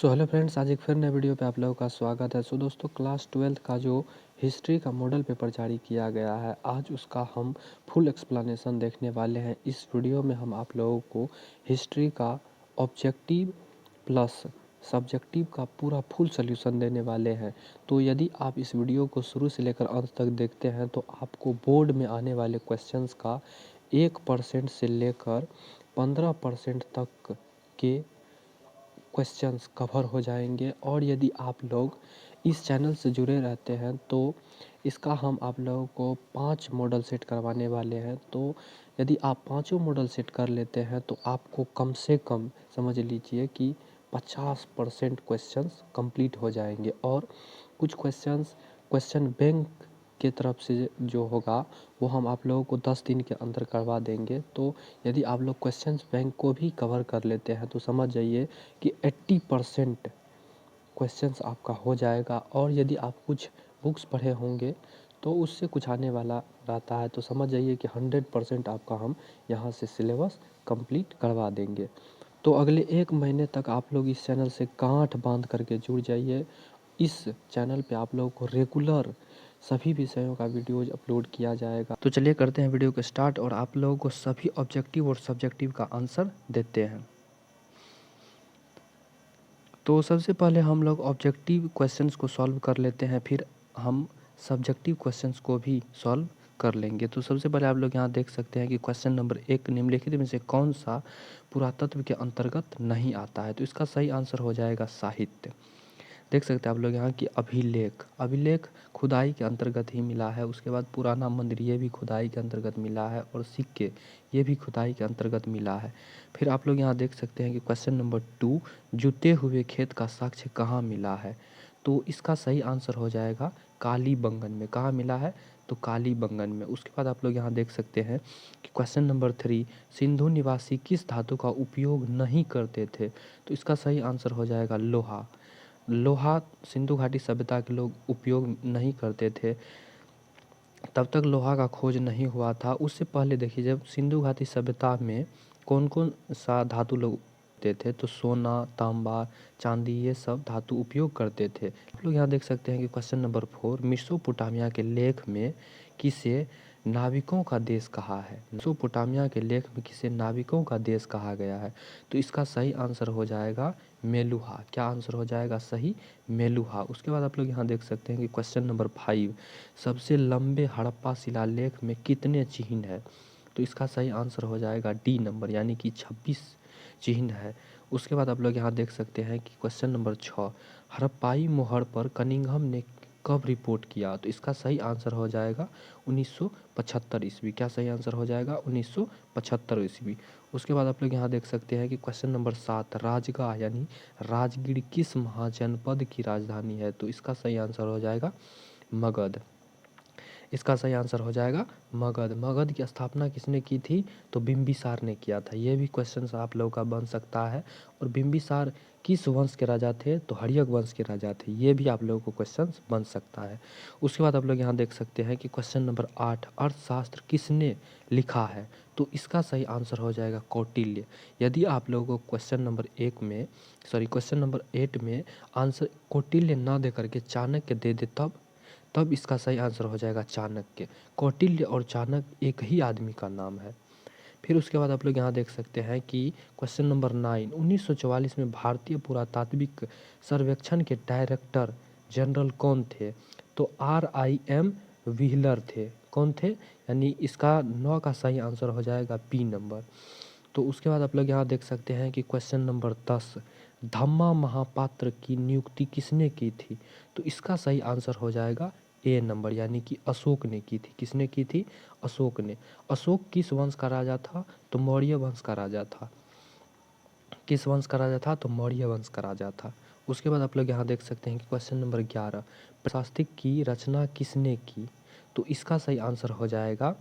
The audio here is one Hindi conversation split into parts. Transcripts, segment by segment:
सो हेलो फ्रेंड्स, आज एक फिर नए वीडियो पे आप लोगों का स्वागत है। दोस्तों, क्लास 12th का जो हिस्ट्री का मॉडल पेपर जारी किया गया है, आज उसका हम फुल एक्सप्लेनेशन देखने वाले हैं। इस वीडियो में हम आप लोगों को हिस्ट्री का ऑब्जेक्टिव प्लस सब्जेक्टिव का पूरा फुल सोल्यूशन देने वाले हैं। तो यदि आप इस वीडियो को शुरू से लेकर अंत तक देखते हैं तो आपको बोर्ड में आने वाले क्वेश्चंस का 1% से लेकर 15% तक के क्वेश्चंस कवर हो जाएंगे। और यदि आप लोग इस चैनल से जुड़े रहते हैं तो इसका हम आप लोगों को 5 मॉडल सेट करवाने वाले हैं। तो यदि आप पाँचों मॉडल सेट कर लेते हैं तो आपको कम से कम समझ लीजिए कि 50% क्वेश्चंस कंप्लीट हो जाएंगे। और कुछ क्वेश्चन बैंक के तरफ से जो होगा वो हम आप लोगों को 10 दिन के अंदर करवा देंगे। तो यदि आप लोग क्वेश्चंस बैंक को भी कवर कर लेते हैं तो समझ जाइए कि 80% क्वेश्चंस आपका हो जाएगा। और यदि आप कुछ बुक्स पढ़े होंगे तो उससे कुछ आने वाला रहता है तो समझ जाइए कि 100% आपका हम यहाँ से सिलेबस कंप्लीट करवा देंगे। तो अगले 1 महीने तक आप लोग इस चैनल से गांठ बांध करके जुड़ जाइए। इस चैनल पे आप लोगों को रेगुलर सभी विषयों का वीडियोज अपलोड किया जाएगा। तो चलिए करते हैं वीडियो को स्टार्ट और आप लोगों को सभी ऑब्जेक्टिव और सब्जेक्टिव का आंसर देते हैं। तो सबसे पहले हम लोग ऑब्जेक्टिव क्वेश्चंस को सॉल्व कर लेते हैं, फिर हम सब्जेक्टिव क्वेश्चंस को भी सॉल्व कर लेंगे। तो सबसे पहले आप लोग यहाँ देख सकते हैं कि क्वेश्चन नंबर 1, निम्नलिखित में से कौन सा पुरातत्व के अंतर्गत नहीं आता है। तो इसका सही आंसर हो जाएगा साहित्य। देख सकते हैं आप लोग यहाँ की अभिलेख खुदाई के अंतर्गत ही मिला है। उसके बाद पुराना मंदिर ये भी खुदाई के अंतर्गत मिला है और सिक्के ये भी खुदाई के अंतर्गत मिला है। फिर आप लोग यहाँ देख सकते हैं कि क्वेश्चन नंबर 2, जुते हुए खेत का साक्ष्य कहाँ मिला है। तो इसका सही आंसर हो जाएगा कालीबंगन में। कहाँ मिला है? तो कालीबंगन में। उसके बाद आप लोग यहाँ देख सकते हैं कि क्वेश्चन नंबर 3, सिंधु निवासी किस धातु का उपयोग नहीं करते थे। तो इसका सही आंसर हो जाएगा लोहा। लोहा सिंधु घाटी सभ्यता के लोग उपयोग नहीं करते थे, तब तक लोहा का खोज नहीं हुआ था। उससे पहले देखिए जब सिंधु घाटी सभ्यता में कौन कौन सा धातु लोग करते थे, तो सोना, तांबा, चांदी ये सब धातु उपयोग करते थे। आप लोग यहाँ देख सकते हैं कि क्वेश्चन नंबर 4, मेसोपोटामिया के लेख में किसे नाविकों का देश कहा है। मेसोपोटामिया के लेख में किसे नाविकों का देश कहा गया है। तो इसका सही आंसर हो जाएगा मेलुहा। क्या आंसर हो जाएगा सही? मेलुहा। उसके बाद आप लोग यहाँ देख सकते हैं कि क्वेश्चन नंबर 5, सबसे लंबे हड़प्पा शिलालेख में कितने चिन्ह है। तो इसका सही आंसर हो जाएगा डी नंबर, यानी कि 26 चिन्ह है। उसके बाद आप लोग यहाँ देख सकते हैं कि क्वेश्चन नंबर 6, हड़प्पाई मोहर पर कनिंघम ने कब रिपोर्ट किया। तो इसका सही आंसर हो जाएगा 1975 ईस्वी। क्या सही आंसर हो जाएगा? 1975 ईस्वी। उसके बाद आप लोग यहाँ देख सकते हैं कि क्वेश्चन नंबर 7, राजगाह यानी राजगीर किस महाजनपद की राजधानी है। तो इसका सही आंसर हो जाएगा मगध। इसका सही आंसर हो जाएगा मगध। मगध की स्थापना किसने की थी? तो बिंबिसार ने किया था। ये भी क्वेश्चन आप लोगों का बन सकता है। और बिंबिसार किस वंश के राजा थे? तो हर्यक वंश के राजा थे। ये भी आप लोगों को क्वेश्चन बन सकता है। उसके बाद आप लोग यहाँ देख सकते हैं कि क्वेश्चन नंबर 8, अर्थशास्त्र किसने लिखा है। तो इसका सही आंसर हो जाएगा कौटिल्य। यदि आप लोगों को क्वेश्चन नंबर 8 में आंसर कौटिल्य ना दे करके चाणक्य दे दे तब इसका सही आंसर हो जाएगा चाणक्य। कौटिल्य और चाणक्य एक ही आदमी का नाम है। फिर उसके बाद आप लोग यहाँ देख सकते हैं कि क्वेश्चन नंबर 9, 1944 में भारतीय पुरातात्विक सर्वेक्षण के डायरेक्टर जनरल कौन थे। तो RIM व्हीलर थे। कौन थे? यानी इसका 9 का सही आंसर हो जाएगा बी नंबर। तो उसके बाद आप लोग यहाँ देख सकते हैं कि क्वेश्चन नंबर 10, धम्मा महापात्र की नियुक्ति किसने की थी। तो इसका सही आंसर हो जाएगा ए नंबर, यानी कि अशोक ने की थी। किसने की थी? अशोक ने। अशोक किस वंश का राजा था? तो मौर्य वंश का राजा था। किस वंश का राजा था? तो मौर्य वंश का राजा था। उसके बाद आप लोग यहाँ देख सकते हैं कि क्वेश्चन नंबर 11, प्रशास्तिक की रचना किसने की। तो इसका सही आंसर हो जाएगा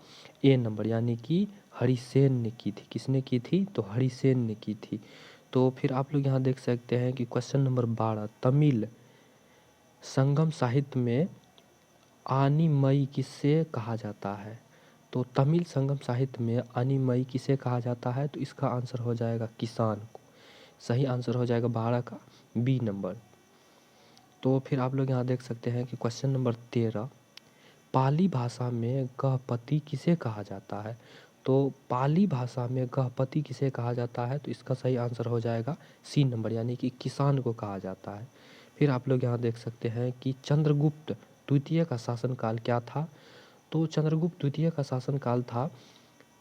ए नंबर, यानी कि हरिसेन ने की थी। किसने की थी? तो हरिसेन ने की थी। तो फिर आप लोग यहाँ देख सकते हैं कि क्वेश्चन नंबर 12, तमिल संगम साहित्य में आनिमई किसे कहा जाता है। तो तमिल संगम साहित्य में आनिमई किसे कहा जाता है। तो इसका आंसर हो जाएगा किसान को। सही आंसर हो जाएगा 12 का बी नंबर। तो फिर आप लोग यहाँ देख सकते हैं कि क्वेश्चन नंबर 13, पाली भाषा में गहपति किसे कहा जाता है? तो पाली भाषा में गहपति किसे कहा जाता है? तो इसका सही आंसर हो जाएगा सी नंबर, यानी कि किसान को कहा जाता है। फिर आप लोग यहाँ देख सकते हैं कि चंद्रगुप्त द्वितीय का शासनकाल क्या था? तो चंद्रगुप्त द्वितीय का शासनकाल था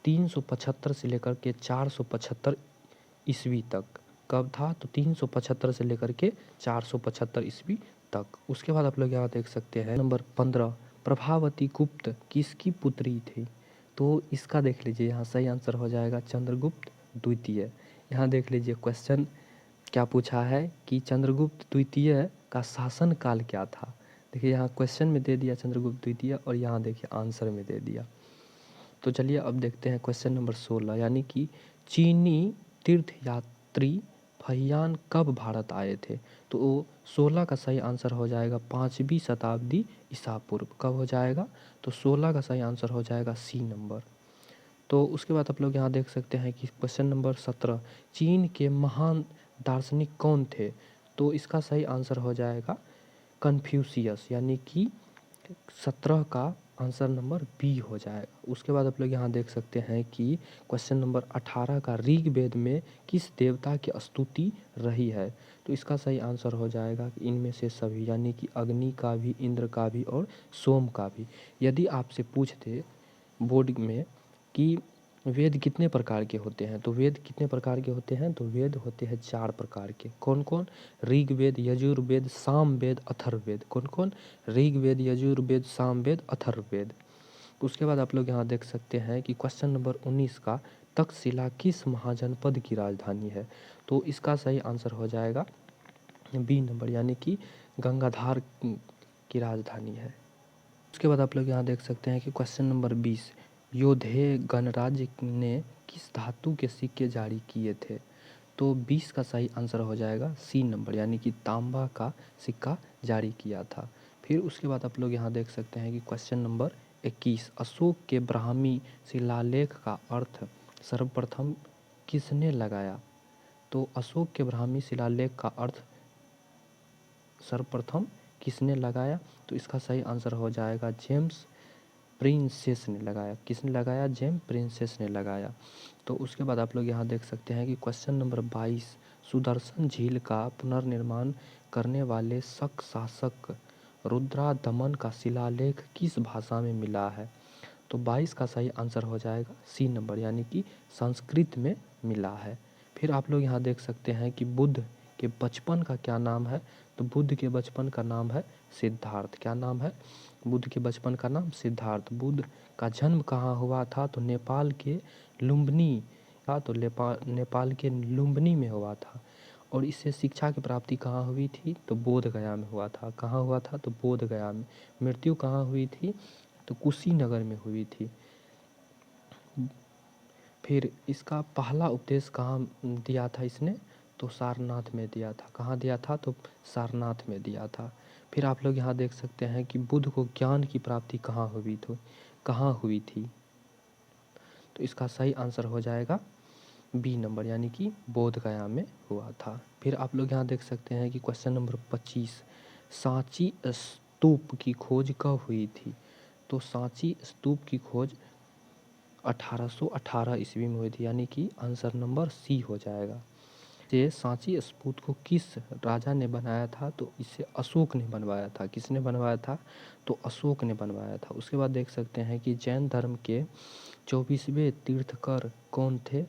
375 से लेकर के 475 ईस्वी तक। कब था? तो 375 से लेकर के 475 ईस्वी तक। उसके बाद आप लोग यहाँ देख सकते हैं नंबर 15, प्रभावती गुप्त किसकी पुत्री थी? तो इसका देख लीजिए, यहाँ सही आंसर हो जाएगा चंद्रगुप्त द्वितीय। यहाँ देख लीजिए क्वेश्चन क्या पूछा है कि चंद्रगुप्त द्वितीय का शासन काल क्या था। देखिए यहाँ क्वेश्चन में दे दिया चंद्रगुप्त द्वितीय और यहाँ देखिए आंसर में दे दिया। तो चलिए अब देखते हैं क्वेश्चन नंबर 16, यानी कि चीनी तीर्थयात्री फहियान कब भारत आए थे? तो 16 का सही आंसर हो जाएगा 5वीं शताब्दी ईसा पूर्व। कब हो जाएगा? तो 16 का सही आंसर हो जाएगा सी नंबर। तो उसके बाद आप लोग यहाँ देख सकते हैं कि क्वेश्चन नंबर 17, चीन के महान दार्शनिक कौन थे? तो इसका सही आंसर हो जाएगा कन्फ्यूशियस, यानी कि 17 का आंसर नंबर बी हो जाएगा। उसके बाद आप लोग यहाँ देख सकते हैं कि क्वेश्चन नंबर 18 का ऋग्वेद में किस देवता की स्तुति रही है? तो इसका सही आंसर हो जाएगा कि इनमें से सभी, यानी कि अग्नि का भी, इंद्र का भी और सोम का भी। यदि आपसे पूछते बोर्ड में कि वेद कितने प्रकार के होते हैं, तो वेद कितने प्रकार के होते हैं? तो वेद होते हैं 4 प्रकार के। कौन कौन? ऋग्वेद, यजुर्वेद, सामवेद, अथर्ववेद। कौन कौन? ऋग्वेद, यजुर्वेद, सामवेद, अथर्ववेद। उसके बाद आप लोग यहाँ देख सकते हैं कि क्वेश्चन नंबर 19 का तक्षशिला किस महाजनपद की राजधानी है? तो इसका सही आंसर हो जाएगा बी नंबर, यानी कि गंगाधार की राजधानी है। उसके बाद आप लोग यहाँ देख सकते हैं कि क्वेश्चन नंबर 20, योधेय गणराज्य ने किस धातु के सिक्के जारी किए थे? तो 20 का सही आंसर हो जाएगा सी नंबर, यानी कि तांबा का सिक्का जारी किया था। फिर उसके बाद आप लोग यहाँ देख सकते हैं कि क्वेश्चन नंबर 21, अशोक के ब्राह्मी शिलालेख का अर्थ सर्वप्रथम किसने लगाया? तो अशोक के ब्राह्मी शिलालेख का अर्थ सर्वप्रथम किसने लगाया? तो इसका सही आंसर हो जाएगा जेम्स प्रिंसेस ने लगाया। किसने लगाया? जेम्स प्रिंसेस ने लगाया। तो उसके बाद आप लोग यहाँ देख सकते हैं कि क्वेश्चन नंबर 22, सुदर्शन झील का पुनर्निर्माण करने वाले शक शासक रुद्रादमन का शिलालेख किस भाषा में मिला है? तो 22 का सही आंसर हो जाएगा सी नंबर, यानी कि संस्कृत में मिला है। फिर आप लोग यहाँ देख सकते हैं कि बुद्ध के बचपन का क्या नाम है? तो बुद्ध के बचपन का नाम है सिद्धार्थ। क्या नाम है? बुद्ध के बचपन का नाम सिद्धार्थ। बुद्ध का जन्म कहाँ हुआ था? तो नेपाल के लुम्बिनी था, तो नेपाल के लुम्बिनी में हुआ था। और इससे शिक्षा की प्राप्ति कहाँ हुई थी? तो बोध गया में हुआ था। कहाँ हुआ था? तो बोध गया में। मृत्यु कहाँ हुई थी? तो कुशीनगर में हुई थी। फिर इसका पहला उपदेश कहाँ दिया था इसने? तो सारनाथ में दिया था। कहाँ दिया था? तो सारनाथ में दिया था। फिर आप लोग यहाँ देख सकते हैं कि बुद्ध को ज्ञान की प्राप्ति कहाँ हुई थी? तो इसका सही आंसर हो जाएगा बी नंबर, यानी कि बोध गया में हुआ था। फिर आप लोग यहाँ देख सकते हैं कि क्वेश्चन नंबर 25, सांची स्तूप की खोज कब हुई थी? तो सांची स्तूप की खोज 1818 ईस्वी में हुई थी, यानी कि आंसर नंबर सी हो जाएगा। ये सांची स्तूप को किस राजा ने बनाया था? तो इसे अशोक ने बनवाया था। किसने बनवाया था? तो अशोक ने बनवाया था। उसके बाद देख सकते हैं कि जैन धर्म के 24वें तीर्थकर कौन थे?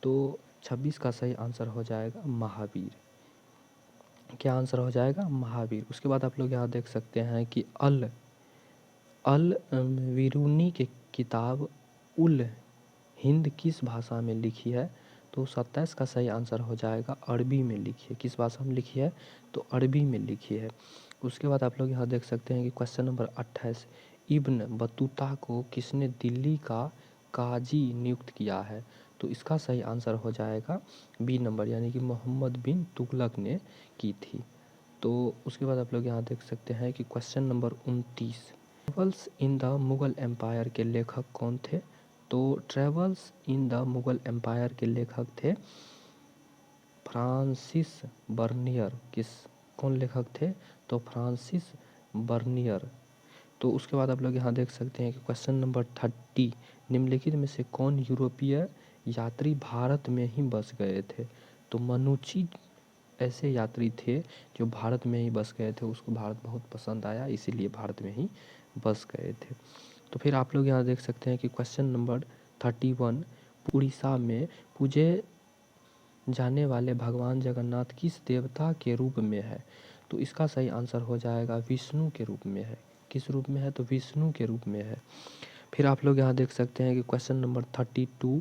तो 26 का सही आंसर हो जाएगा महावीर। क्या आंसर हो जाएगा? महावीर। उसके बाद आप लोग यहाँ देख सकते हैं कि अल बिरूनी की किताब उल हिंद किस भाषा में लिखी है? तो 27 का सही आंसर हो जाएगा अरबी में लिखी है। किस भाषा में लिखी है? तो अरबी में लिखी है। उसके बाद आप लोग यहाँ देख सकते हैं कि क्वेश्चन नंबर 28, इब्न बतूता को किसने दिल्ली का काजी नियुक्त किया है? तो इसका सही आंसर हो जाएगा बी नंबर, यानी कि मोहम्मद बिन तुगलक ने की थी। तो उसके बाद आप लोग यहाँ देख सकते हैं कि question number 29, travels in the Mughal empire के लेखक कौन थे? तो travels in the Mughal empire के लेखक थे फ्रांसिस बर्नियर कौन लेखक थे? तो फ्रांसिस बर्नियर। तो उसके बाद आप लोग यहाँ देख सकते हैं कि क्वेश्चन नंबर 30, निम्नलिखित में से कौन यूरोपीय यात्री भारत में ही बस गए थे? तो मनुची ऐसे यात्री थे जो भारत में ही बस गए थे, उसको भारत बहुत पसंद आया, इसीलिए भारत में ही बस गए थे। तो फिर आप लोग यहाँ देख सकते हैं कि क्वेश्चन नंबर 31, उड़ीसा में पूजे जाने वाले भगवान जगन्नाथ किस देवता के रूप में है? तो इसका सही आंसर हो जाएगा विष्णु के रूप में है। किस रूप में है? तो विष्णु के रूप में है। फिर आप लोग यहाँ देख सकते हैं कि क्वेश्चन नंबर 32,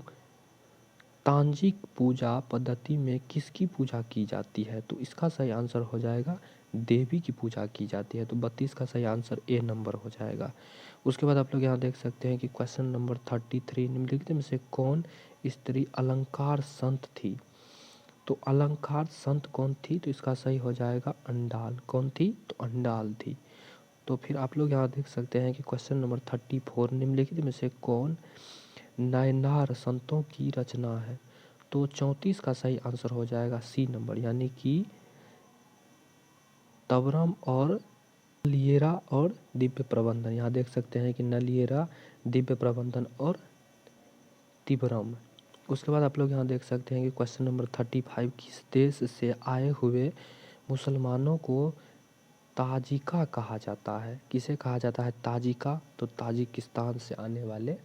तांत्रिक पूजा पद्धति में किसकी पूजा की जाती है? तो इसका सही आंसर हो जाएगा देवी की पूजा की जाती है। तो 32 का सही आंसर ए नंबर हो जाएगा। उसके बाद आप लोग यहाँ देख सकते हैं कि क्वेश्चन नंबर 33, निम्नलिखित में से कौन स्त्री अलंकार संत थी? तो अलंकार संत कौन थी? तो इसका सही हो जाएगा अंडाल। कौन थी? तो अंडाल थी। तो फिर आप लोग यहाँ देख सकते हैं कि क्वेश्चन नंबर 34, निम्नलिखित में से कौन नायनार संतों की रचना है? तो 34 का सही आंसर हो जाएगा सी नंबर, यानी कि तवरम और नलियेरा और दिव्य प्रबंधन। यहाँ देख सकते हैं कि नलियेरा, दिव्य प्रबंधन और तिबरम। उसके बाद आप लोग यहाँ देख सकते हैं कि क्वेश्चन नंबर 35, किस देश से आए हुए मुसलमानों को ताजिका कहा जाता है? किसे कहा जाता है ताजिका? तो ताजिकिस्तान से आने वाले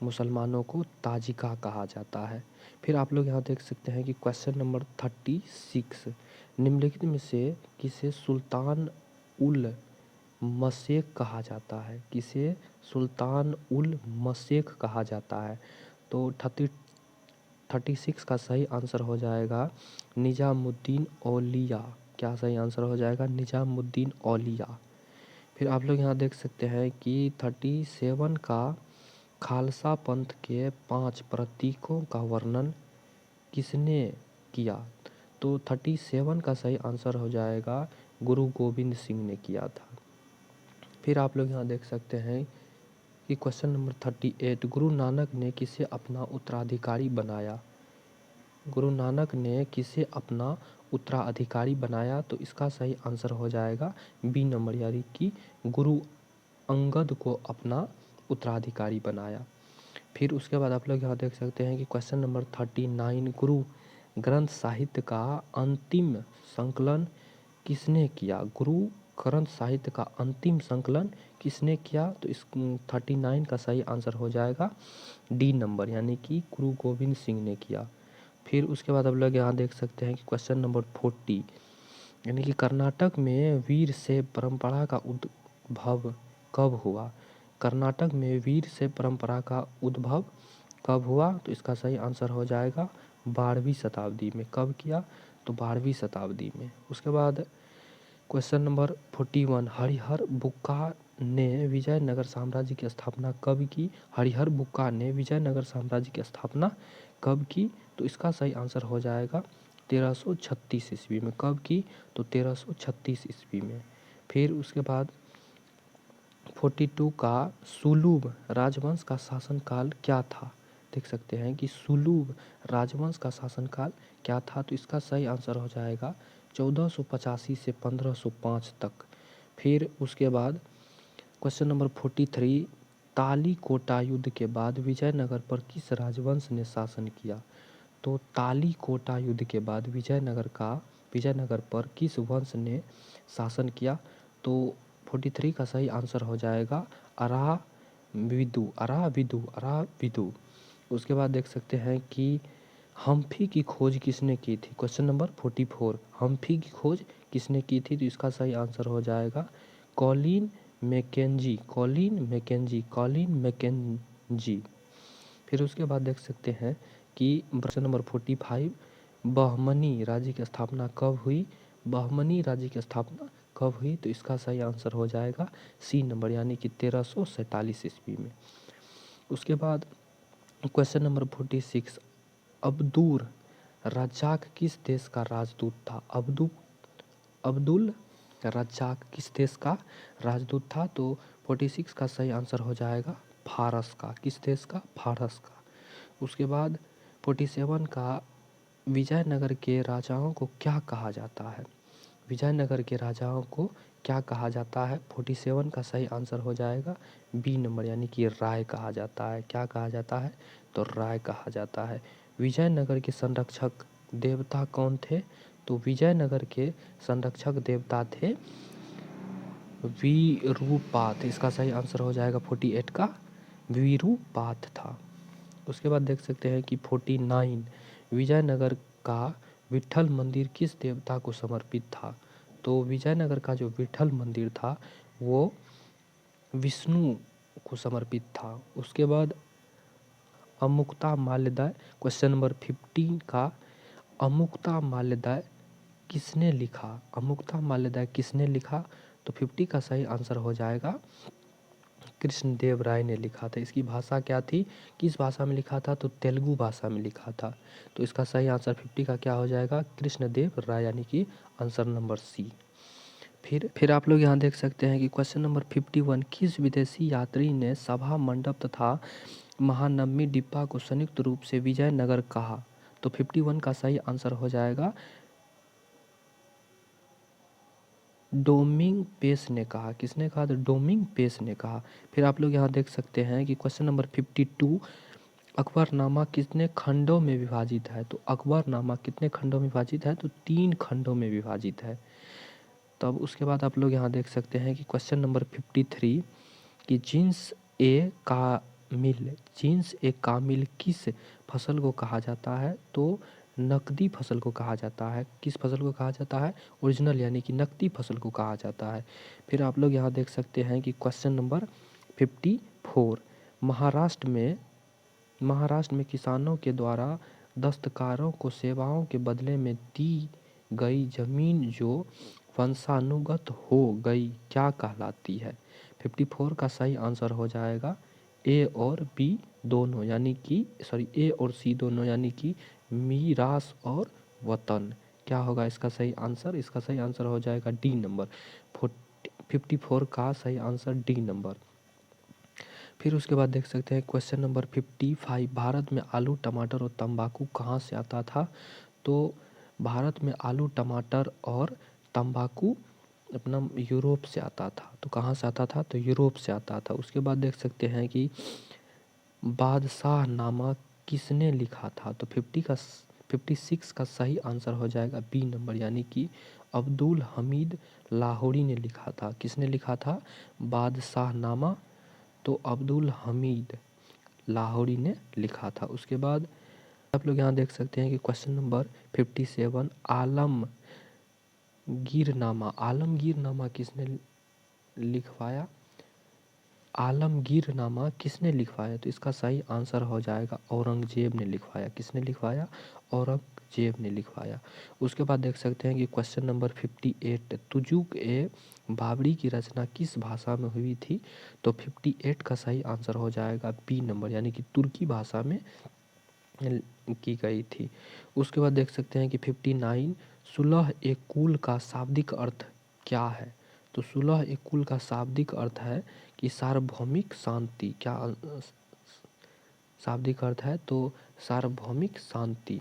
मुसलमानों को ताजिका कहा जाता है। फिर आप लोग यहाँ देख सकते हैं कि क्वेश्चन नंबर 36, निम्नलिखित में से किसे सुल्तान उल मशेख कहा जाता है? किसे सुल्तान उल मशेख कहा जाता है? तो 36 का सही आंसर हो जाएगा निजामुद्दीन औलिया। क्या सही आंसर हो जाएगा? निजामुद्दीन औलिया। फिर आप लोग यहाँ देख सकते हैं कि 37 का खालसा पंथ के 5 प्रतीकों का वर्णन किसने किया? तो 37 का सही आंसर हो जाएगा गुरु गोविंद सिंह ने किया था। फिर आप लोग यहाँ देख सकते हैं कि क्वेश्चन नंबर 38, गुरु नानक ने किसे अपना उत्तराधिकारी बनाया? गुरु नानक ने किसे अपना उत्तराधिकारी बनाया? तो इसका सही आंसर हो जाएगा बी नंबर, यानी कि गुरु अंगद को अपना उत्तराधिकारी बनाया। फिर उसके बाद आप लोग यहाँ देख सकते हैं कि क्वेश्चन नंबर 39, गुरु ग्रंथ साहित्य का अंतिम संकलन किसने किया? गुरु ग्रंथ साहित्य का अंतिम संकलन किसने किया? तो इस 39 का सही आंसर हो जाएगा डी नंबर, यानी कि गुरु गोविंद सिंह ने किया। फिर उसके बाद आप लोग यहाँ देख सकते हैं कि क्वेश्चन नंबर 40, यानी कि कर्नाटक में वीर शैव परंपरा का उद्भव कब हुआ? कर्नाटक में वीर शैव परंपरा का उद्भव कब हुआ? तो इसका सही आंसर हो जाएगा 12वीं शताब्दी में। कब किया? तो 12वीं शताब्दी में। उसके बाद क्वेश्चन नंबर 41, हरिहर बुक्का ने विजयनगर साम्राज्य की स्थापना कब की? हरिहर बुक्का ने विजयनगर साम्राज्य की स्थापना कब की? तो इसका सही आंसर हो जाएगा 1336 ईस्वी में। कब की? तो 1336 ईस्वी में। फिर उसके बाद 42 का सुलूब राजवंश का शासनकाल क्या था? देख सकते हैं कि सुलूब राजवंश का शासनकाल क्या था? तो इसका सही आंसर हो जाएगा 1485 से 1505 तक। फिर उसके बाद क्वेश्चन नंबर 43, तालीकोटा युद्ध के बाद विजयनगर पर किस राजवंश ने शासन किया? तो तालीकोटा युद्ध के बाद विजयनगर पर किस वंश ने शासन किया? तो 43 का सही आंसर हो जाएगा अराविदु। उसके बाद देख सकते हैं कि हम्फी की खोज किसने की थी? क्वेश्चन नंबर 44, हम्फी की खोज किसने की थी? तो इसका सही आंसर हो जाएगा कॉलिन मैकेंजी। फिर उसके बाद देख सकते हैं कि प्रश्न नंबर 45, बहमनी राज्य की स्थापना कब हुई? बहमनी राज्य की स्थापना कब हुई? तो इसका सही आंसर हो जाएगा सी नंबर, यानी कि 1347 ईस्वी में। उसके बाद क्वेश्चन नंबर 46, अब्दुल रज्जाक किस देश का राजदूत था? अब्दुल रज्जाक किस देश का राजदूत था? तो 46 का सही आंसर हो जाएगा फारस का। किस देश का? फारस का। उसके बाद 47 का विजयनगर के राजाओं को क्या कहा जाता है? विजयनगर के राजाओं को क्या कहा जाता है? 47 का सही आंसर हो जाएगा बी नंबर, यानी कि राय कहा जाता है। क्या कहा जाता है? तो राय कहा जाता है। विजयनगर के संरक्षक देवता कौन थे? तो विजयनगर के संरक्षक देवता थे वीरूपात। इसका सही आंसर हो जाएगा 48 का वीरूपात था। उसके बाद देख सकते हैं कि 49 विजयनगर का विट्ठल मंदिर किस देवता को समर्पित था? तो विजयनगर का जो विट्ठल मंदिर था वो विष्णु को समर्पित था। उसके बाद अमुक्ता माल्यदाय, क्वेश्चन नंबर 15 का अमुक्ता माल्यदाय किसने लिखा? अमुक्ता माल्यदाय किसने लिखा? तो 50 का सही आंसर हो जाएगा कृष्णदेव राय ने लिखा था। इसकी भाषा क्या थी? किस भाषा में लिखा था? तो तेलुगु भाषा में लिखा था। तो इसका सही आंसर 50 का क्या हो जाएगा? कृष्णदेव राय, यानी कि आंसर नंबर सी। फिर आप लोग यहाँ देख सकते हैं कि क्वेश्चन नंबर 51 किस विदेशी यात्री ने सभा मंडप तथा महानवमी डिब्बा को संयुक्त रूप से विजयनगर कहा? तो 51 का सही आंसर हो जाएगा डोमिंग पेस ने कहा। किसने कहा? तो डोमिंग पेस ने कहा। फिर आप लोग यहाँ देख सकते हैं कि क्वेश्चन नंबर 52 अकबरनामा कितने खंडों में विभाजित है? तो अकबरनामा कितने खंडों में विभाजित है? तो 3 खंडों में विभाजित है। तब उसके बाद आप लोग यहाँ देख सकते हैं कि क्वेश्चन नंबर 53 कि जींस ए कामिल किस फसल को कहा जाता है? तो नकदी फसल को कहा जाता है। किस फसल को कहा जाता है? ओरिजिनल, यानी कि नकदी फसल को कहा जाता है। फिर आप लोग यहाँ देख सकते हैं कि क्वेश्चन नंबर 54 महाराष्ट्र में किसानों के द्वारा दस्तकारों को सेवाओं के बदले में दी गई जमीन जो वंशानुगत हो गई क्या कहलाती है? 54 का सही आंसर हो जाएगा ए और बी दोनों, यानी कि ए और सी दोनों, यानी कि मीरास और वतन। क्या होगा इसका सही आंसर? इसका सही आंसर हो जाएगा डी नंबर। 54 का सही आंसर डी नंबर। फिर उसके बाद देख सकते हैं क्वेश्चन नंबर 55 भारत में आलू टमाटर और तंबाकू कहाँ से आता था? तो भारत में आलू टमाटर और तंबाकू अपना यूरोप से आता था। तो कहाँ से आता था? तो यूरोप से आता था। उसके बाद देख सकते हैं कि बादशाहनामा किसने लिखा था? तो 56 का सही आंसर हो जाएगा बी नंबर, यानी कि अब्दुल हमीद लाहौरी ने लिखा था। किसने लिखा था बादशाहनामा? तो अब्दुल हमीद लाहौरी ने लिखा था। उसके बाद आप लोग यहाँ देख सकते हैं कि क्वेश्चन नंबर 57 आलमगीरनामा किसने लिखवाया? आलमगीरनामा किसने लिखवाया? तो इसका सही आंसर हो जाएगा औरंगजेब ने लिखवाया। किसने लिखवाया? औरंगजेब ने लिखवाया। उसके बाद देख सकते हैं कि क्वेश्चन नंबर 58 तुजुक ए बाबरी की रचना किस भाषा में हुई थी? तो 58 का सही आंसर हो जाएगा बी नंबर, यानी कि तुर्की भाषा में की गई थी। उसके बाद देख सकते हैं कि 59 सुलह ए कुल का शाब्दिक अर्थ क्या है? तो सुलह ए कुल का शाब्दिक अर्थ है कि सार्वभौमिक शांति। क्या शाब्दिक अर्थ है? तो सार्वभौमिक शांति।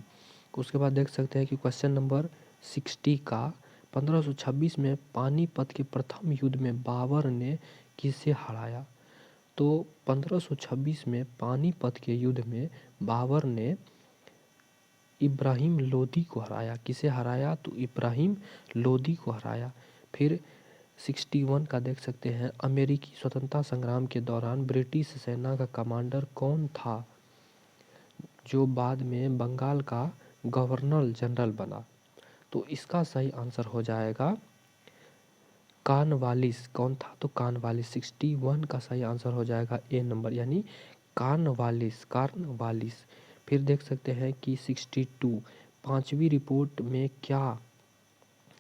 उसके बाद देख सकते हैं कि क्वेश्चन नंबर 60 का 1526 में पानीपत के प्रथम युद्ध में बाबर ने किसे हराया? तो 1526 में पानीपत के युद्ध में बाबर ने इब्राहिम लोदी को हराया। किसे हराया? तो इब्राहिम लोदी को हराया। फिर 61 का देख सकते हैं अमेरिकी स्वतंत्रता संग्राम के दौरान ब्रिटिश सेना का कमांडर कौन था जो बाद में बंगाल का गवर्नर जनरल बना? तो इसका सही आंसर हो जाएगा कॉर्नवालिस। कौन था? तो कॉर्नवालिस। 61 का सही आंसर हो जाएगा ए नंबर, यानी कॉर्नवालिस। फिर देख सकते हैं कि 62 पांचवी रिपोर्ट में क्या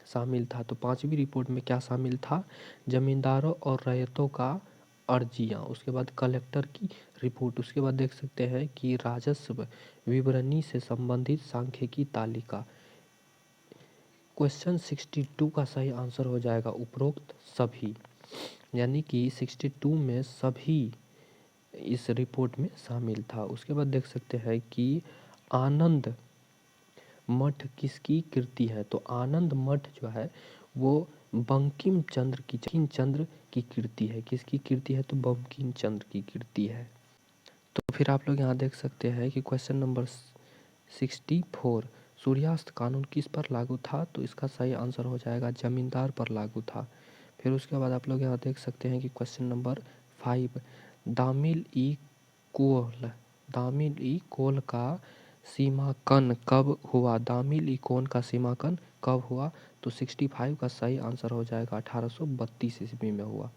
शामिल था? तो पांचवी रिपोर्ट में क्या शामिल था? जमींदारों और रैयतों का अर्जियां। उसके बाद कलेक्टर की रिपोर्ट। उसके बाद देख सकते हैं कि राजस्व विवरणी से संबंधित सांख्यिकी तालिका। क्वेश्चन 62 का सही आंसर हो जाएगा उपरोक्त सभी, यानी कि 62 में सभी इस रिपोर्ट में शामिल था। उसके बाद देख सकते हैं कि आनंद मठ किसकी कृति है? तो आनंद मठ जो है वो बंकिम चंद्र की कृति है। किसकी कृति है? तो बंकिम चंद्र की कृति है। तो फिर आप लोग यहाँ देख सकते हैं कि क्वेश्चन नंबर 64, सूर्यास्त कानून किस पर लागू था? तो इसका सही आंसर हो जाएगा जमींदार पर लागू था। फिर उसके बाद आप लोग यहाँ देख सकते हैं कि क्वेश्चन नंबर 5, दामिल ई कोल का सीमांकन कब हुआ? दामिल ई कोल का सीमांकन कब हुआ? तो 65 का सही आंसर हो जाएगा 1832 ईस्वी में हुआ।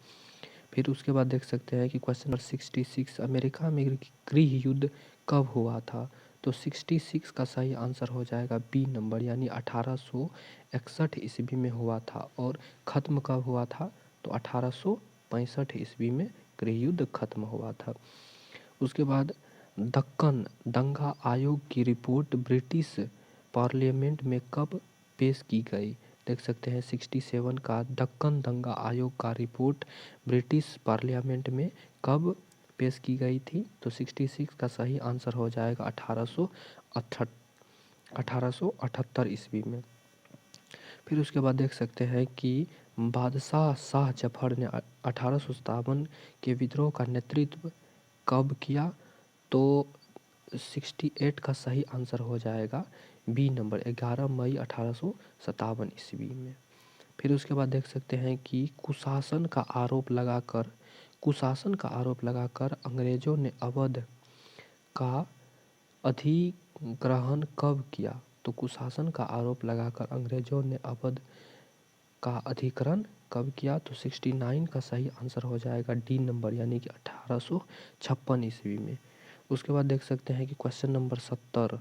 फिर उसके बाद देख सकते हैं कि क्वेश्चन नंबर 66, अमेरिका में गृह युद्ध कब हुआ था? तो 66 का सही आंसर हो जाएगा बी नंबर, यानी 1861 ईस्वी में हुआ था। और ख़त्म कब हुआ था? तो 1865 ईस्वी में गृह युद्ध खत्म हुआ था। उसके बाद दक्कन दंगा आयोग की रिपोर्ट ब्रिटिश पार्लियामेंट में कब पेश की गई? देख सकते हैं 67 का दक्कन दंगा आयोग का रिपोर्ट ब्रिटिश पार्लियामेंट में कब पेश की गई थी? तो 66 का सही आंसर हो जाएगा 1878 ईस्वी में। फिर उसके बाद देख सकते हैं कि बादशाह शाह जफर ने 1857 के विद्रोह का नेतृत्व कब किया? तो 68 का सही आंसर हो जाएगा बी नंबर, 11 मई 1857 ईस्वी में। फिर उसके बाद देख सकते हैं कि कुशासन का आरोप लगाकर अंग्रेजों ने अवध का अधिग्रहण कब किया? तो कुशासन का आरोप लगाकर अंग्रेजों ने अवध का अधिग्रहण कब किया? तो 69 का सही आंसर हो जाएगा डी नंबर, यानी कि 1856 ईस्वी में। उसके बाद देख सकते हैं कि क्वेश्चन नंबर 70,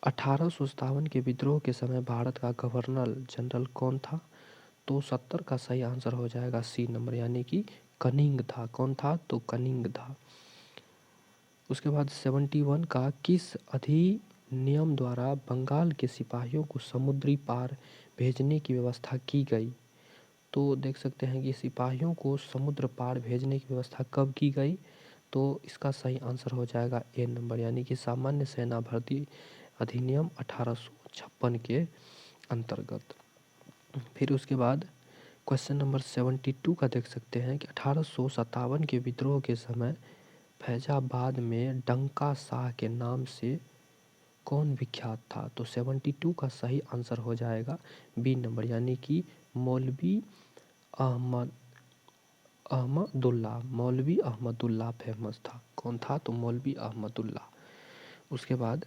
1857 के विद्रोह के समय भारत का गवर्नर जनरल कौन था? तो 70 का सही आंसर हो जाएगा सी नंबर, यानी कि कनिंग था। कौन था? तो कनिंग था। उसके बाद 71 का किस अधिनियम द्वारा बंगाल के सिपाहियों को समुद्री पार भेजने की व्यवस्था की गई? तो देख सकते हैं कि सिपाहियों को समुद्र पार भेजने की व्यवस्था कब की गई? तो इसका सही आंसर हो जाएगा ए नंबर, यानी कि सामान्य सेना भर्ती अधिनियम 1856 के अंतर्गत। फिर उसके बाद क्वेश्चन नंबर 72 का देख सकते हैं कि 1857 के विद्रोह के समय फैजाबाद में डंका शाह के नाम से कौन विख्यात था? तो 72 का सही आंसर हो जाएगा बी नंबर, यानी कि मौलवी अहमदुल्ला फेमस था। कौन था? तो मौलवी अहमदुल्ला। उसके बाद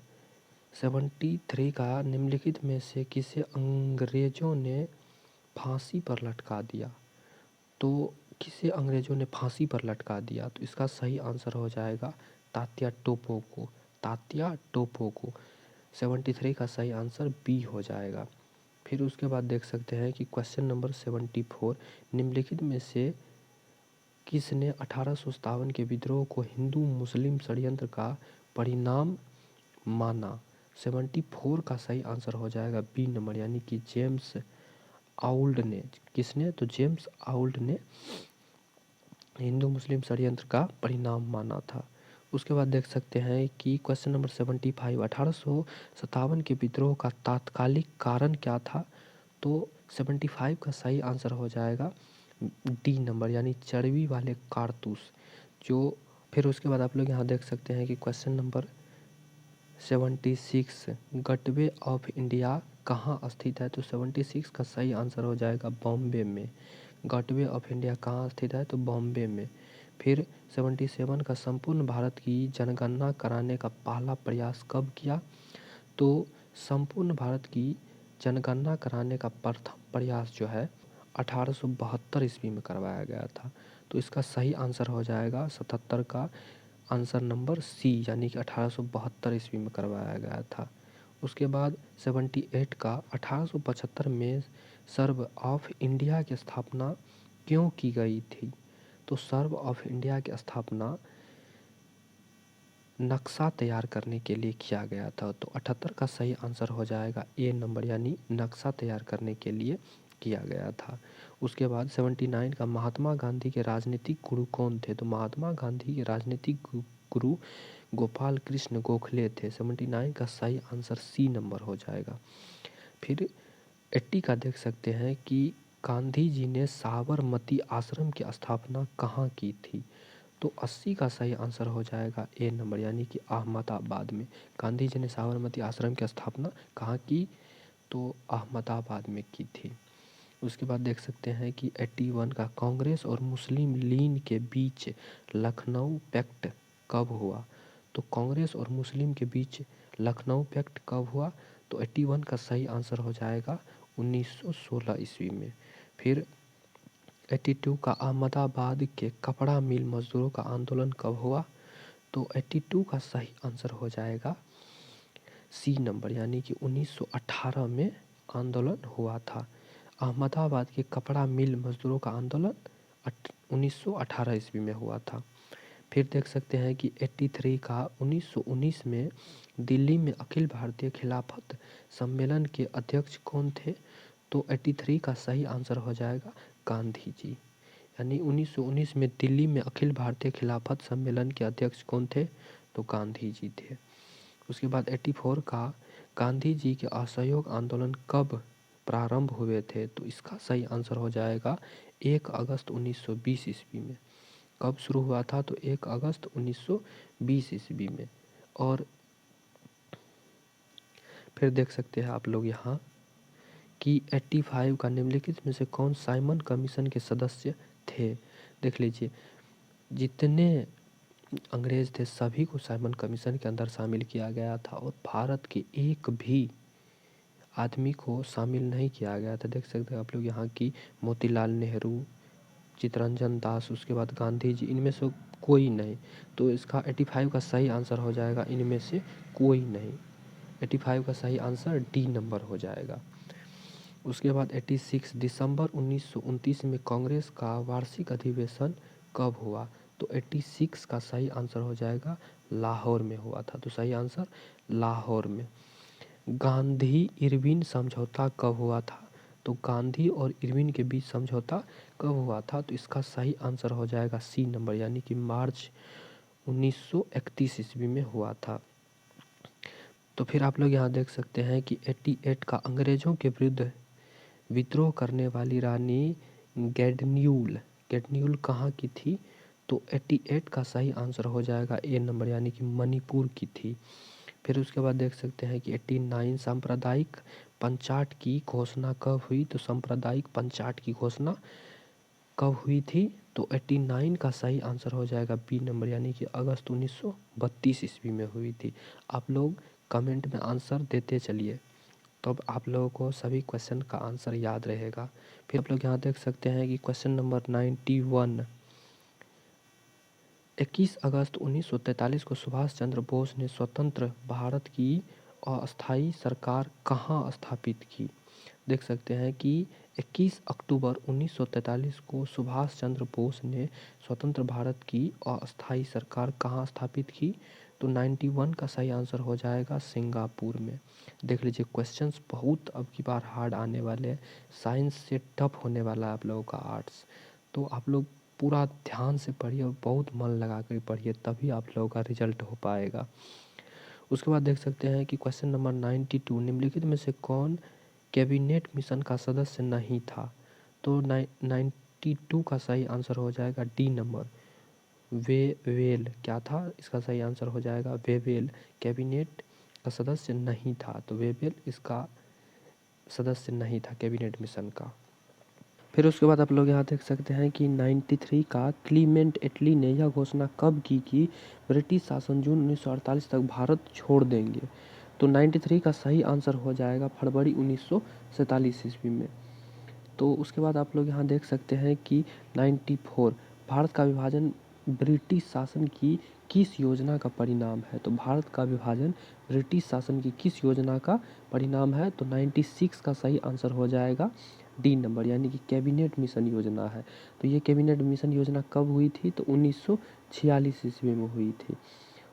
73 का निम्नलिखित में से किसे अंग्रेजों ने फांसी पर लटका दिया? तो किसे अंग्रेजों ने फांसी पर लटका दिया? तो इसका सही आंसर हो जाएगा तात्या टोपो को। 73 का सही आंसर बी हो जाएगा। फिर उसके बाद देख सकते हैं कि क्वेश्चन नंबर 74, निम्नलिखित में से किसने 1857 के विद्रोह को हिंदू मुस्लिम षड्यंत्र का परिणाम माना? 74 का सही आंसर हो जाएगा बी नंबर, यानी कि जेम्स आउल्ड ने। किसने? तो जेम्स आउल्ड ने हिंदू मुस्लिम षड्यंत्र का परिणाम माना था। उसके बाद देख सकते हैं कि क्वेश्चन नंबर 75, 1857 के विद्रोह का तात्कालिक कारण क्या था? तो 75 का सही आंसर हो जाएगा डी नंबर, यानी चर्बी वाले कारतूस जो। फिर उसके बाद आप लोग यहाँ देख सकते हैं कि question number 76, gateway of India कहाँ स्थित है? तो 76 का सही आंसर हो जाएगा बॉम्बे में। गेटवे ऑफ इंडिया कहाँ स्थित है? तो बॉम्बे में। फिर 77 का संपूर्ण भारत की जनगणना कराने का पहला प्रयास कब किया? तो संपूर्ण भारत की जनगणना कराने का प्रथम प्रयास जो है 1872 ईस्वी में करवाया गया था। तो इसका सही आंसर हो जाएगा 77 का आंसर नंबर सी, यानी कि 1872 ईस्वी में करवाया गया था। उसके बाद 78 का 1875 में सर्व ऑफ इंडिया की स्थापना क्यों की गई थी? तो सर्व ऑफ इंडिया की स्थापना नक्शा तैयार करने के लिए किया गया था। तो 78 का सही आंसर हो जाएगा ए नंबर, यानी नक्शा तैयार करने के लिए किया गया था। उसके बाद 79 का महात्मा गांधी के राजनीतिक गुरु कौन थे? तो महात्मा गांधी के राजनीतिक गुरु गोपाल कृष्ण गोखले थे। 79 का सही आंसर सी नंबर हो जाएगा। फिर 80 का देख सकते हैं कि गांधी जी ने साबरमती आश्रम की स्थापना कहाँ की थी। तो 80 का सही आंसर हो जाएगा ए नंबर, यानी कि अहमदाबाद में। गांधी जी ने साबरमती आश्रम की स्थापना कहाँ की, तो अहमदाबाद में की थी। उसके बाद देख सकते हैं कि 81 का कांग्रेस और मुस्लिम लीग के बीच लखनऊ पैक्ट कब हुआ। तो कांग्रेस और मुस्लिम के बीच लखनऊ पैक्ट कब हुआ, तो 81 का सही आंसर हो जाएगा 1916 ईस्वी में। फिर 82 का अहमदाबाद के कपड़ा मिल मजदूरों का आंदोलन कब हुआ, तो 82 का सही आंसर हो जाएगा सी नंबर, यानी कि 1918 में आंदोलन हुआ था। अहमदाबाद के कपड़ा मिल मजदूरों का आंदोलन 1918 ईस्वी में हुआ था। फिर देख सकते हैं कि 83 का 1919 में दिल्ली में अखिल भारतीय खिलाफत सम्मेलन के अध्यक्ष कौन थे, तो 83 का सही आंसर हो जाएगा गांधी जी। यानी 1919 में दिल्ली में अखिल भारतीय खिलाफत सम्मेलन के अध्यक्ष कौन थे, तो गांधी जी थे। उसके बाद 84 का गांधी जी के असहयोग आंदोलन कब प्रारंभ हुए थे, तो इसका सही आंसर हो जाएगा 1 अगस्त 1920 ईस्वी में। कब शुरू हुआ था, तो 1 अगस्त 1920 ईस्वी में। और फिर देख सकते हैं आप लोग यहाँ कि 85 का निम्नलिखित में से कौन साइमन कमीशन के सदस्य थे। देख लीजिए, जितने अंग्रेज थे सभी को साइमन कमीशन के अंदर शामिल किया गया था और भारत के एक भी आदमी को शामिल नहीं किया गया था। देख सकते हैं आप लोग यहाँ की मोतीलाल नेहरू, चित्तरंजन दास, उसके बाद गांधी जी, इनमें से कोई नहीं। तो इसका 85 का सही आंसर हो जाएगा इनमें से कोई नहीं। 85 का सही आंसर डी नंबर हो जाएगा। उसके बाद 86 दिसंबर 1929 में कांग्रेस का वार्षिक अधिवेशन कब हुआ, तो 86 का सही आंसर हो जाएगा लाहौर में हुआ था। तो सही आंसर लाहौर में। गांधी इरविन समझौता कब हुआ था, तो गांधी और इरविन के बीच समझौता कब हुआ था, तो इसका सही आंसर हो जाएगा सी नंबर, यानी कि मार्च 1931 ईस्वी में हुआ था। तो फिर आप लोग यहाँ देख सकते हैं कि 88 का अंग्रेजों के विरुद्ध विद्रोह करने वाली रानी गैडन्यूल कहाँ की थी, तो 88 का सही आंसर हो जाएगा ए नंबर, यानी कि मणिपुर की थी। फिर उसके बाद देख सकते हैं कि 89 सांप्रदायिक पंचाट की घोषणा कब हुई, तो सांप्रदायिक पंचाट की घोषणा कब हुई थी, तो 89 का सही आंसर हो जाएगा बी नंबर, यानी कि अगस्त 1932 ईस्वी में हुई थी। आप लोग कमेंट में आंसर देते चलिए, तब आप लोगों को सभी क्वेश्चन का आंसर याद रहेगा। फिर आप लोग यहाँ देख सकते हैं कि क्वेश्चन नंबर 91, 21 अगस्त 1943 को सुभाष चंद्र बोस ने स्वतंत्र भारत की अस्थायी सरकार कहाँ स्थापित की। देख सकते हैं कि 21 अक्टूबर 1943 को सुभाष चंद्र बोस ने स्वतंत्र भारत की अस्थायी सरकार कहाँ स्थापित की, तो 91 का सही आंसर हो जाएगा सिंगापुर में। देख लीजिए, क्वेश्चंस बहुत अब की बार हार्ड आने वाले हैं, साइंस से टफ होने वाला है आप लोगों का आर्ट्स। तो आप लोग पूरा ध्यान से पढ़िए और बहुत मन लगा कर पढ़िए, तभी आप लोगों का रिजल्ट हो पाएगा। उसके बाद देख सकते हैं कि क्वेश्चन नंबर 92, निम्नलिखित में से कौन कैबिनेट मिशन का सदस्य नहीं था, तो 92 का सही आंसर हो जाएगा डी नंबर, वेवेल। क्या था, इसका सही आंसर हो जाएगा वेवेल। कैबिनेट का सदस्य नहीं था, तो वेवेल इसका सदस्य नहीं था कैबिनेट मिशन का। फिर उसके बाद आप लोग यहाँ देख सकते हैं कि 93 का क्लीमेंट एटली ने यह घोषणा कब की कि ब्रिटिश शासन जून 1948 तक भारत छोड़ देंगे, तो 93 का सही आंसर हो जाएगा फरवरी 1947 ईस्वी में। तो उसके बाद आप लोग यहाँ देख सकते हैं कि 94 भारत का विभाजन ब्रिटिश शासन की किस योजना का परिणाम है, तो भारत का विभाजन ब्रिटिश शासन की किस योजना का परिणाम है, तो 96 का सही आंसर हो जाएगा डी नंबर, यानी कि कैबिनेट मिशन योजना है। तो ये कैबिनेट मिशन योजना कब हुई थी, तो 1946 ईस्वी में हुई थी।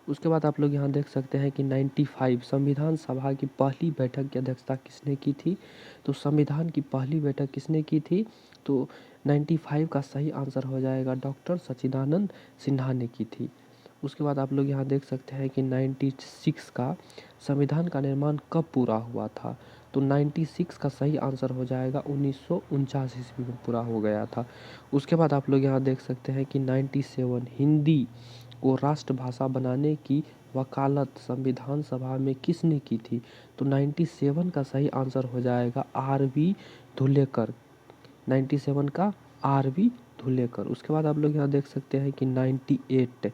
उसके बाद आप लोग यहाँ देख सकते हैं कि 95 संविधान सभा की पहली बैठक की अध्यक्षता किसने की थी, तो संविधान की पहली बैठक किसने की थी, तो 95 का सही आंसर हो जाएगा डॉक्टर सच्चिदानंद सिन्हा ने की थी। उसके बाद आप लोग यहाँ देख सकते हैं कि 96 का संविधान का निर्माण कब पूरा हुआ था। तो 96 का सही आंसर हो जाएगा 1949 ईस्वी में पूरा हो गया था। उसके बाद आप लोग यहाँ देख सकते हैं कि 97 हिंदी को राष्ट्रभाषा बनाने की वकालत संविधान सभा में किसने की थी। तो 97 का सही आंसर हो जाएगा आर.वी. धुलेकर। 97 का आर.वी. धुलेकर। उसके बाद आप लोग यहाँ देख सकते हैं कि 98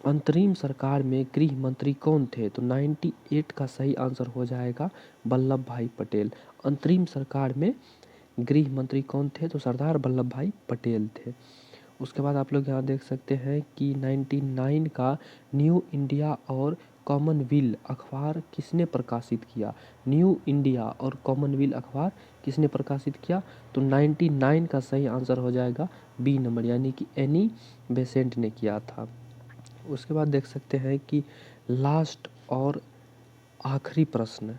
अंतरिम सरकार में गृह मंत्री कौन थे। तो 98 का सही आंसर हो जाएगा वल्लभ भाई पटेल। अंतरिम सरकार में गृह मंत्री कौन थे। तो सरदार वल्लभ भाई पटेल थे। उसके बाद आप लोग यहाँ देख सकते हैं कि 99 का न्यू इंडिया और कॉमनवेल्थ अखबार किसने प्रकाशित किया। न्यू इंडिया और कॉमनवेल्थ अखबार किसने प्रकाशित किया। तो 99 का सही आंसर हो जाएगा बी नंबर, यानी कि एनी बेसेंट ने किया था। उसके बाद देख सकते हैं कि लास्ट और आखिरी प्रश्न,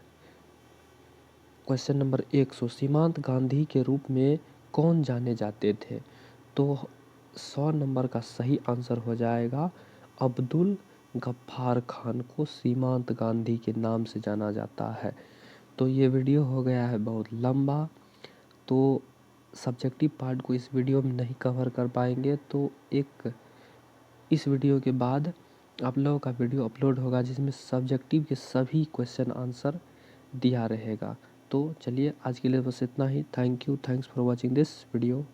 क्वेश्चन नंबर 100, सीमांत गांधी के रूप में कौन जाने जाते थे। तो 100 नंबर का सही आंसर हो जाएगा अब्दुल गफ्फार खान को सीमांत गांधी के नाम से जाना जाता है। तो ये वीडियो हो गया है बहुत लंबा, तो सब्जेक्टिव पार्ट को इस वीडियो में नहीं कवर कर पाएंगे। तो इस वीडियो के बाद आप लोगों का वीडियो अपलोड होगा जिसमें सब्जेक्टिव के सभी क्वेश्चन आंसर दिया रहेगा। तो चलिए आज के लिए बस इतना ही। Thank you, thanks for watching this video.